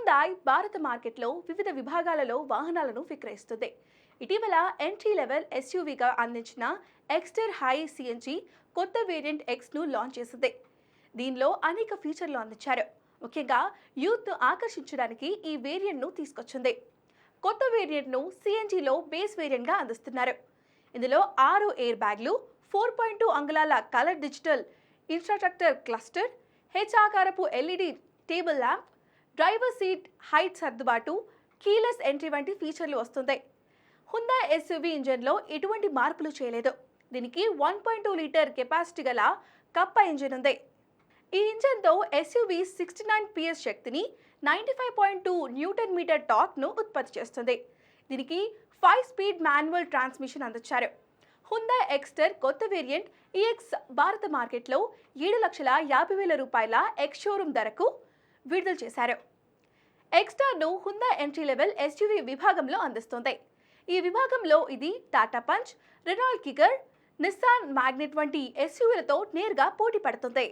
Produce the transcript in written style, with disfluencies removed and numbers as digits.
Hyundai భారత మార్కెట్లో వివిధ విభాగాలలో వాహనాలను విక్రయిస్తుంది. ఇటీవల ఎంట్రీ లెవెల్ ఎస్యూవీగా అందించిన ఎక్స్టర్ హై సిఎన్జి కొత్త వేరియంట్ ఎక్స్ను లాంచ్ చేసింది. దీనిలో అనేక ఫీచర్లు అందించారు. ముఖ్యంగా యూత్ను ఆకర్షించడానికి ఈ వేరియంట్ను తీసుకొచ్చింది. కొత్త వేరియంట్ను సిఎన్జిలో బేస్ వేరియంట్గా అందిస్తున్నారు. ఇందులో 6 ఎయిర్ బ్యాగ్లు, 4.2 అంగుళాల colour digital infrastructure cluster, H ఆకారపు LED table lamp, driver seat height సర్దుబాటు, కీలెస్ ఎంట్రీ వంటి ఫీచర్లు వస్తున్నాయి. హ్యుందాయ్ ఎస్యూవీ ఇంజన్లో ఎటువంటి మార్పులు చేయలేదు. దీనికి 1.2 లీటర్ కెపాసిటీ గల కప్ప ఇంజిన్ ఉంది. ఈ ఇంజన్తో ఎస్యూవీ 69 PS శక్తిని, 95.2 న్యూటన్ మీటర్ టార్క్ను ఉత్పత్తి చేస్తుంది. దీనికి 5 స్పీడ్ మాన్యువల్ ట్రాన్స్మిషన్ అందించారు. హ్యుందాయ్ ఎక్స్టర్ కొత్త వేరియంట్ ఈఎక్స్ భారత మార్కెట్లో 7,50,000 రూపాయల ఎక్స్ షోరూమ్ ధరకు విడుదల చేశారు. ఎక్స్టార్ను హ్యుందాయ్ ఎంట్రీ లెవెల్ ఎస్యూవీ విభాగంలో అందిస్తుంది. ఈ విభాగంలో ఇది Tata Punch, Renault Kiger, Nissan Magnite వంటి ఎస్యూవీలతో నేరుగా పోటీ పడుతుంది.